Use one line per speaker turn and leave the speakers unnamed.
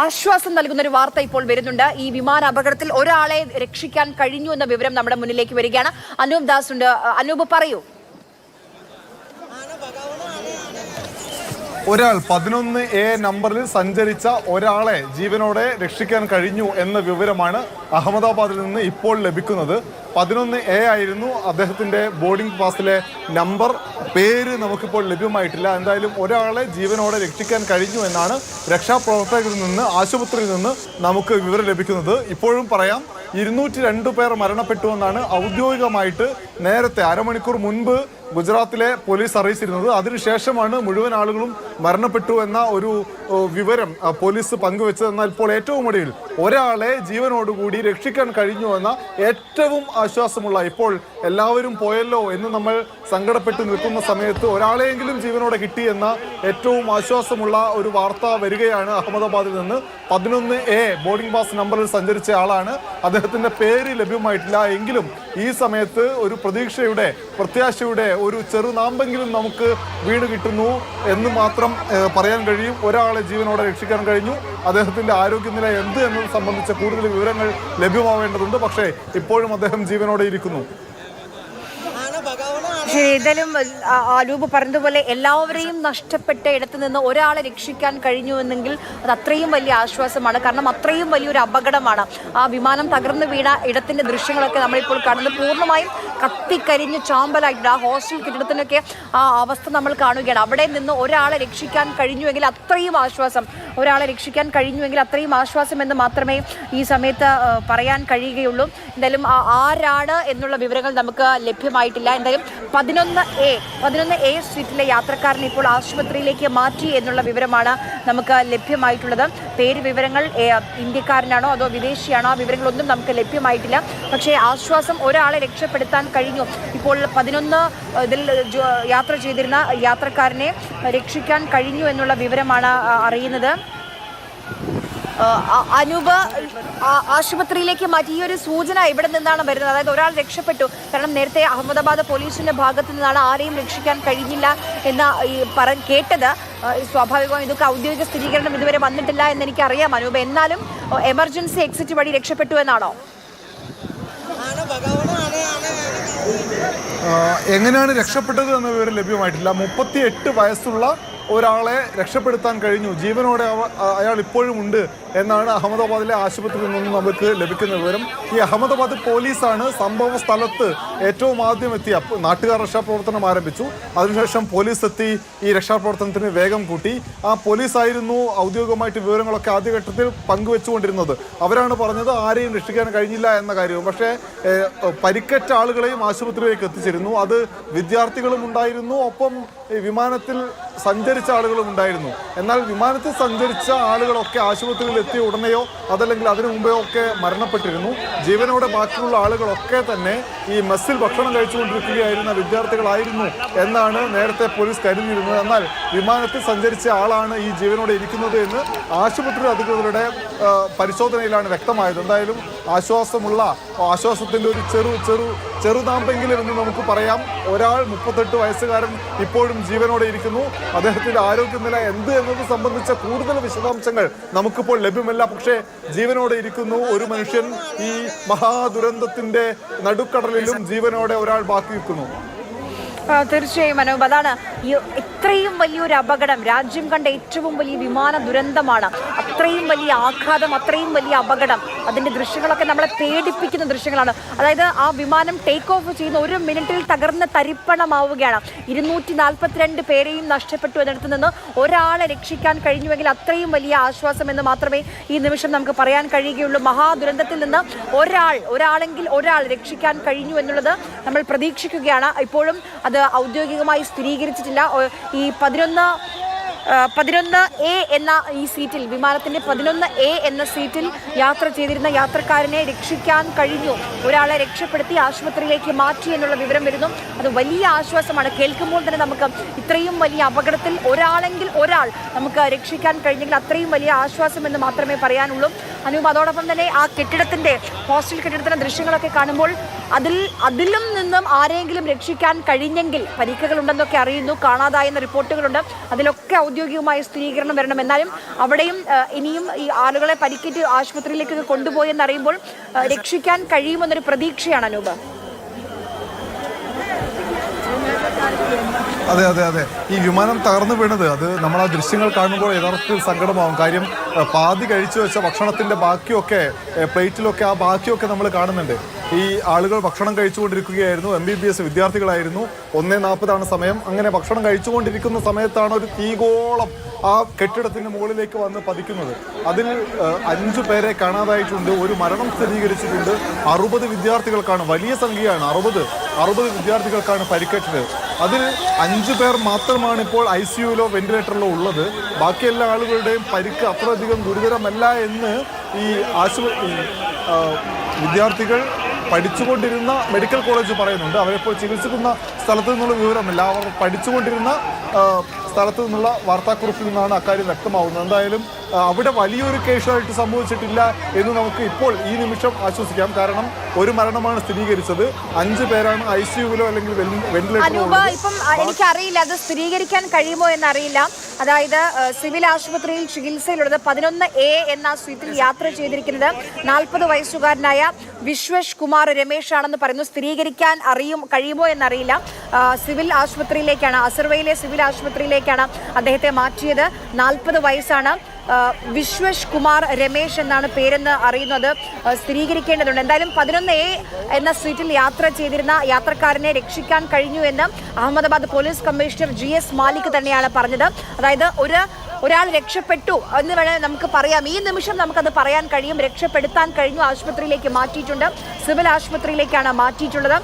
ആശ്വാസം നൽകുന്ന ഒരു വാർത്ത ഇപ്പോൾ വരുന്നുണ്ട്. ഈ വിമാന അപകടത്തിൽ ഒരാളെ രക്ഷിക്കാൻ കഴിഞ്ഞു എന്ന വിവരം നമ്മുടെ മുന്നിലേക്ക് വരികയാണ്. അനൂപ് ദാസ് ഉണ്ട്. അനൂപ് പറയൂ.
ഒരാൾ 11A നമ്പറിൽ സഞ്ചരിച്ച ഒരാളെ ജീവനോടെ രക്ഷിക്കാൻ കഴിഞ്ഞു എന്ന വിവരമാണ് അഹമ്മദാബാദിൽ നിന്ന് ഇപ്പോൾ ലഭിക്കുന്നത്. 11A ആയിരുന്നു അദ്ദേഹത്തിൻ്റെ ബോർഡിംഗ് പാസിലെ നമ്പർ. പേര് നമുക്കിപ്പോൾ ലഭ്യമായിട്ടില്ല. എന്തായാലും ഒരാളെ ജീവനോടെ രക്ഷിക്കാൻ കഴിഞ്ഞു എന്നാണ് രക്ഷാപ്രവർത്തകരിൽ നിന്ന്, ആശുപത്രിയിൽ നിന്ന് നമുക്ക് വിവരം ലഭിക്കുന്നത്. ഇപ്പോഴും പറയാം, 202 പേർ മരണപ്പെട്ടുവെന്നാണ് ഔദ്യോഗികമായിട്ട് നേരത്തെ അരമണിക്കൂർ മുൻപ് ഗുജറാത്തിലെ പോലീസ് അറിയിച്ചിരുന്നത്. അതിനുശേഷമാണ് മുഴുവൻ ആളുകളും മരണപ്പെട്ടു എന്ന ഒരു വിവരം പോലീസ് പങ്കുവെച്ചത്. എന്നാൽ ഇപ്പോൾ ഏറ്റവും ഒടുവിൽ ഒരാളെ ജീവനോടുകൂടി രക്ഷിക്കാൻ കഴിഞ്ഞു എന്ന ഏറ്റവും ആശ്വാസമുള്ള, ഇപ്പോൾ എല്ലാവരും പോയല്ലോ എന്ന് നമ്മൾ സങ്കടപ്പെട്ട് നിൽക്കുന്ന സമയത്ത് ഒരാളെയെങ്കിലും ജീവനോടെ കിട്ടി എന്ന ഏറ്റവും ആശ്വാസമുള്ള ഒരു വാർത്ത വരികയാണ് അഹമ്മദാബാദിൽ നിന്ന്. 11A ബോർഡിംഗ് പാസ് നമ്പറിൽ സഞ്ചരിച്ച ആളാണ്. അദ്ദേഹത്തിൻ്റെ പേര് ലഭ്യമായിട്ടില്ല. എങ്കിലും ഈ സമയത്ത് ഒരു പ്രത്യാശയുടെ ഒരു ചെറുനാമ്പെങ്കിലും നമുക്ക് വീണ് കിട്ടുന്നു എന്ന് മാത്രം പറയാൻ കഴിയും. ഒരാളെ ജീവനോടെ രക്ഷിക്കാൻ കഴിഞ്ഞു. അദ്ദേഹത്തിൻ്റെ ആരോഗ്യനില എന്ത് എന്നത് സംബന്ധിച്ച കൂടുതൽ വിവരങ്ങൾ ലഭ്യമാവേണ്ടതുണ്ട്. പക്ഷേ ഇപ്പോഴും അദ്ദേഹം ജീവനോടെ ഇരിക്കുന്നു.
ഏതായാലും അനൂപ് പറഞ്ഞതുപോലെ എല്ലാവരെയും നഷ്ടപ്പെട്ട ഇടത്ത് നിന്ന് ഒരാളെ രക്ഷിക്കാൻ കഴിഞ്ഞുവെന്നെങ്കിൽ അത് അത്രയും വലിയ ആശ്വാസമാണ്. കാരണം അത്രയും വലിയൊരു അപകടമാണ്. ആ വിമാനം തകർന്നു വീണ ഇടത്തിന്റെ ദൃശ്യങ്ങളൊക്കെ നമ്മളിപ്പോൾ കാണുന്നത് പൂർണ്ണമായും കത്തിക്കരിഞ്ഞ് ചാമ്പലായിട്ടുണ്ട്. ആ ഹോസ്റ്റൽ കെട്ടിടത്തിനൊക്കെ ആ അവസ്ഥ നമ്മൾ കാണുകയാണ്. അവിടെ നിന്ന് ഒരാളെ രക്ഷിക്കാൻ കഴിഞ്ഞുവെങ്കിൽ അത്രയും ആശ്വാസം, ഒരാളെ രക്ഷിക്കാൻ കഴിഞ്ഞുവെങ്കിൽ അത്രയും ആശ്വാസം എന്ന് മാത്രമേ ഈ സമയത്ത് പറയാൻ കഴിയുകയുള്ളൂ. എന്തായാലും ആരാണ് എന്നുള്ള വിവരങ്ങൾ നമുക്ക് ലഭ്യമായിട്ടില്ല. എന്തായാലും 11A സ്ട്രീറ്റിലെ യാത്രക്കാരനെ ഇപ്പോൾ ആശുപത്രിയിലേക്ക് മാറ്റി എന്നുള്ള വിവരമാണ് നമുക്ക് ലഭ്യമായിട്ടുള്ളത്. പേര് വിവരങ്ങൾ ഇന്ത്യക്കാരനാണോ അതോ വിദേശിയാണോ, ആ വിവരങ്ങളൊന്നും നമുക്ക് ലഭ്യമായിട്ടില്ല. പക്ഷേ ആശ്വാസം, ഒരാളെ രക്ഷപ്പെടുത്താൻ കഴിഞ്ഞു. ഇപ്പോൾ 11 ഇതിൽ യാത്ര ചെയ്തിരുന്ന യാത്രക്കാരനെ രക്ഷിക്കാൻ കഴിഞ്ഞു എന്നുള്ള വിവരമാണ് അറിയുന്നത്. അനൂപ്, ആശുപത്രിയിലേക്ക് മാറ്റി ഈ ഒരു സൂചന ഇവിടെ നിന്നാണ് വരുന്നത്? അതായത് ഒരാൾ രക്ഷപ്പെട്ടു. കാരണം നേരത്തെ അഹമ്മദാബാദ് പോലീസിന്റെ ഭാഗത്തു നിന്നാണ് ആരെയും രക്ഷിക്കാൻ കഴിഞ്ഞില്ല എന്ന് കേട്ടത്. സ്വാഭാവികമായും ഇതൊക്കെ ഔദ്യോഗിക സ്ഥിരീകരണം ഇതുവരെ വന്നിട്ടില്ല എന്ന് എനിക്കറിയാം അനൂപ്. എന്നാലും എമർജൻസി എക്സിറ്റ് വഴി രക്ഷപ്പെട്ടു എന്നാണോ?
എങ്ങനെയാണ് രക്ഷപ്പെട്ടത് എന്ന വിവരം ലഭ്യമായിട്ടില്ല. 38 വയസ്സുള്ള ഒരാളെ രക്ഷപ്പെടുത്താൻ കഴിഞ്ഞു. ജീവനോടെ അയാൾ ഇപ്പോഴും ഉണ്ട് എന്നാണ് അഹമ്മദാബാദിലെ ആശുപത്രിയിൽ നിന്നും നമുക്ക് ലഭിക്കുന്ന വിവരം. ഈ അഹമ്മദാബാദ് പോലീസാണ് സംഭവ സ്ഥലത്ത് ഏറ്റവും ആദ്യം എത്തിയ. നാട്ടുകാർ രക്ഷാപ്രവർത്തനം ആരംഭിച്ചു. അതിനുശേഷം പോലീസ് എത്തി ഈ രക്ഷാപ്രവർത്തനത്തിന് വേഗം കൂട്ടി. ആ പോലീസായിരുന്നു ഔദ്യോഗികമായിട്ട് വിവരങ്ങളൊക്കെ ആദ്യഘട്ടത്തിൽ പങ്കുവെച്ചുകൊണ്ടിരുന്നത്. അവരാണ് പറഞ്ഞത് ആരെയും രക്ഷിക്കാൻ കഴിഞ്ഞില്ല എന്ന കാര്യവും. പക്ഷേ പരിക്കേറ്റ ആളുകളെയും ആശുപത്രിയിലേക്ക് എത്തിച്ചിരുന്നു. അത് വിദ്യാർത്ഥികളും ഉണ്ടായിരുന്നു, ഒപ്പം വിമാനത്തിൽ സഞ്ചരിച്ച ആളുകളും ഉണ്ടായിരുന്നു. എന്നാൽ വിമാനത്തിൽ സഞ്ചരിച്ച ആളുകളൊക്കെ ആശുപത്രിയിൽ എത്തിയ ഉടനെയോ അതല്ലെങ്കിൽ അതിനു മുമ്പോ ഒക്കെ മരണപ്പെട്ടിരുന്നു. ജീവനോടെ ബാക്കിയുള്ള ആളുകളൊക്കെ തന്നെ ഈ മെസ്സിൽ ഭക്ഷണം കഴിച്ചുകൊണ്ടിരിക്കുകയായിരുന്ന വിദ്യാർത്ഥികളായിരുന്നു എന്നാണ് നേരത്തെ പോലീസ് കരുതിയിരുന്നത്. എന്നാൽ വിമാനത്തിൽ സഞ്ചരിച്ച ആളാണ് ഈ ജീവനോടെ ഇരിക്കുന്നത് എന്ന് ആശുപത്രി അധികൃതരുടെ പരിശോധനയിലാണ് വ്യക്തമായത്. എന്തായാലും ആശ്വാസത്തിൻ്റെ ഒരു ചെറുതാമ്പെങ്കിലും എന്ന് നമുക്ക് പറയാം. ഒരാൾ 38 വയസ്സുകാരൻ ഇപ്പോഴും ജീവനോടെ ഇരിക്കുന്നു. അദ്ദേഹത്തിൻ്റെ ആരോഗ്യനില എന്ത് എന്നത് സംബന്ധിച്ച കൂടുതൽ വിശദാംശങ്ങൾ നമുക്കിപ്പോൾ ലഭ്യമല്ല. പക്ഷേ ജീവനോടെ ഇരിക്കുന്നു ഒരു മനുഷ്യൻ. ഈ മഹാദുരന്തത്തിൻ്റെ നടുക്കടലിലും ജീവനോടെ ഒരാൾ ബാക്കി നിൽക്കുന്നു.
തീർച്ചയായും അനൂപ്, അതാണ് ഇത്രയും വലിയൊരു അപകടം, രാജ്യം കണ്ട ഏറ്റവും വലിയ വിമാന ദുരന്തമാണ്. അത്രയും വലിയ ആഘാതം, അത്രയും വലിയ അപകടം, അതിൻ്റെ ദൃശ്യങ്ങളൊക്കെ നമ്മളെ പേടിപ്പിക്കുന്ന ദൃശ്യങ്ങളാണ്. അതായത് ആ വിമാനം ടേക്ക് ഓഫ് ചെയ്യുന്ന 1 മിനിറ്റിൽ തകർന്ന് തരിപ്പണമാവുകയാണ്. 242 പേരെയും നഷ്ടപ്പെട്ടു എന്നിടത്ത് നിന്ന് ഒരാളെ രക്ഷിക്കാൻ കഴിഞ്ഞുവെങ്കിൽ അത്രയും വലിയ ആശ്വാസം എന്ന് മാത്രമേ ഈ നിമിഷം നമുക്ക് പറയാൻ കഴിയുകയുള്ളൂ. മഹാദുരന്തത്തിൽ നിന്ന് ഒരാളെങ്കിൽ ഒരാൾ രക്ഷിക്കാൻ കഴിഞ്ഞു എന്നുള്ളത് നമ്മൾ പ്രതീക്ഷിക്കുകയാണ്. ഇപ്പോഴും അത് ഔദ്യോഗികമായി സ്ഥിരീകരിച്ചിട്ടില്ല. ഈ 11A എന്ന ഈ സീറ്റിൽ, വിമാനത്തിന്റെ 11A എന്ന സീറ്റിൽ യാത്ര ചെയ്തിരുന്ന യാത്രക്കാരനെ രക്ഷിക്കാൻ കഴിഞ്ഞു. ഒരാളെ രക്ഷപ്പെടുത്തി ആശുപത്രിയിലേക്ക് മാറ്റി എന്നുള്ള വിവരം വരുന്നു. അത് വലിയ ആശ്വാസമാണ്. കേൾക്കുമ്പോൾ തന്നെ നമുക്ക് ഇത്രയും വലിയ അപകടത്തിൽ ഒരാളെങ്കിൽ ഒരാൾ നമുക്ക് രക്ഷിക്കാൻ കഴിഞ്ഞെങ്കിൽ അത്രയും വലിയ ആശ്വാസം എന്ന് മാത്രമേ പറയാനുള്ളൂ. അനൂപ്, അതോടൊപ്പം തന്നെ ആ ഹോസ്റ്റൽ കെട്ടിടത്തിന്റെ ദൃശ്യങ്ങളൊക്കെ കാണുമ്പോൾ അതിലും നിന്നും ആരെങ്കിലും രക്ഷിക്കാൻ കഴിഞ്ഞെങ്കിൽ പരിക്കുകളുണ്ടെന്നൊക്കെ അറിയുന്നു, കാണാതായെന്ന റിപ്പോർട്ടുകളുണ്ട്. അതിലൊക്കെ ഔദ്യോഗികമായ സ്ഥിരീകരണം വരണം. എന്നാലും അവിടെയും ഇനിയും ഈ ആളുകളെ പരിക്കേറ്റ് ആശുപത്രിയിലേക്ക് കൊണ്ടുപോയി എന്നറിയുമ്പോൾ രക്ഷിക്കാൻ കഴിയുമെന്നൊരു പ്രതീക്ഷയാണ് അനൂപ്.
അതെ അതെ അതെ, ഈ വിമാനം തകർന്നു വീണത് അത് നമ്മൾ ആ ദൃശ്യങ്ങൾ കാണുമ്പോൾ യഥാർത്ഥത്തിൽ സങ്കടമാവും. കാര്യം പാതി കഴിച്ചു വെച്ച ഭക്ഷണത്തിന്റെ ബാക്കിയൊക്കെ പ്ലേറ്റിലൊക്കെ ആ ബാക്കിയൊക്കെ നമ്മൾ കാണുന്നുണ്ട്. ഈ ആളുകൾ ഭക്ഷണം കഴിച്ചുകൊണ്ടിരിക്കുകയായിരുന്നു. MBBS വിദ്യാർത്ഥികളായിരുന്നു. 1:40 സമയം. അങ്ങനെ ഭക്ഷണം കഴിച്ചുകൊണ്ടിരിക്കുന്ന സമയത്താണ് ഒരു തീഗോളം ആ കെട്ടിടത്തിന്റെ മുകളിലേക്ക് വന്ന് പതിക്കുന്നത്. അതിൽ 5 പേരെ കാണാതായിട്ടുണ്ട്. ഒരു മരണം സ്ഥിരീകരിച്ചിട്ടുണ്ട്. 60 വിദ്യാർത്ഥികൾക്കാണ്, വലിയ സംഖ്യയാണ്, 60 വിദ്യാർത്ഥികൾക്കാണ് പരിക്കേറ്റത്. അതിൽ 5 പേർ മാത്രമാണ് ഇപ്പോൾ ICUയിലോ വെന്റിലേറ്ററിലോ ഉള്ളത്. ബാക്കി എല്ലാ ആളുകളുടെയും പരിക്ക് അത്രയധികം ഗുരുതരമല്ല എന്ന് ഈ വിദ്യാർത്ഥികൾ പഠിച്ചുകൊണ്ടിരുന്ന മെഡിക്കൽ കോളേജ് പറയുന്നുണ്ട്. അവരിപ്പോൾ ചികിത്സിക്കുന്ന സ്ഥലത്തു നിന്നുള്ള വിവരമല്ല, അവർ പഠിച്ചുകൊണ്ടിരുന്ന സ്ഥലത്തു നിന്നുള്ള വാർത്താക്കുറിപ്പിൽ നിന്നാണ് അക്കാര്യം വ്യക്തമാവുന്നത്. എന്തായാലും അവിടെ വലിയൊരു കേസായിട്ട് സംഭവിച്ചിട്ടില്ല എന്ന് നമുക്ക് ഇപ്പോൾ ഈ നിമിഷം ആശ്വസിക്കാം. കാരണം ഒരു മരണമാണ് സ്ഥിരീകരിച്ചത്. 5 പേരാണ് ICUയിലോ അല്ലെങ്കിൽ വെന്റിലേറ്ററിലോ.
ഇപ്പം എനിക്കറിയില്ല അത് സ്ഥിരീകരിക്കാൻ കഴിയുമോ എന്നറിയില്ല. അതായത് സിവിൽ ആശുപത്രിയിൽ ചികിത്സയിലുള്ളത് 11A എന്ന സീറ്റിൽ യാത്ര ചെയ്തിരിക്കുന്നത് 40 വയസ്സുകാരനായ വിശ്വഷ് കുമാർ രമേശ് ആണെന്ന് പറയുന്നു. സ്ഥിരീകരിക്കാൻ കഴിയുമോ എന്നറിയില്ല. സിവിൽ ആശുപത്രിയിലേക്കാണ്, അസർവയിലെ സിവിൽ ആശുപത്രിയിലേക്കാണ് അദ്ദേഹത്തെ മാറ്റിയത്. 40 വയസ്സാണ്. വിശ്വഷ് കുമാർ രമേശ് എന്നാണ് പേരെന്ന് അറിയുന്നത്. സ്ഥിരീകരിക്കേണ്ടതുണ്ട്. എന്തായാലും 11A എന്ന സീറ്റിൽ യാത്ര ചെയ്തിരുന്ന യാത്രക്കാരനെ രക്ഷിക്കാൻ കഴിഞ്ഞു എന്ന് Ahmedabad police commissioner GS Malik തന്നെയാണ് പറഞ്ഞത്. അതായത് ഒരാൾ രക്ഷപ്പെട്ടു എന്ന് വേണമെങ്കിൽ നമുക്ക് പറയാം. ഈ നിമിഷം നമുക്കത് പറയാൻ കഴിയും. രക്ഷപ്പെടുത്താൻ കഴിഞ്ഞു. ആശുപത്രിയിലേക്ക് മാറ്റിയിട്ടുണ്ട്. സിവിൽ ആശുപത്രിയിലേക്കാണ് മാറ്റിയിട്ടുള്ളത്.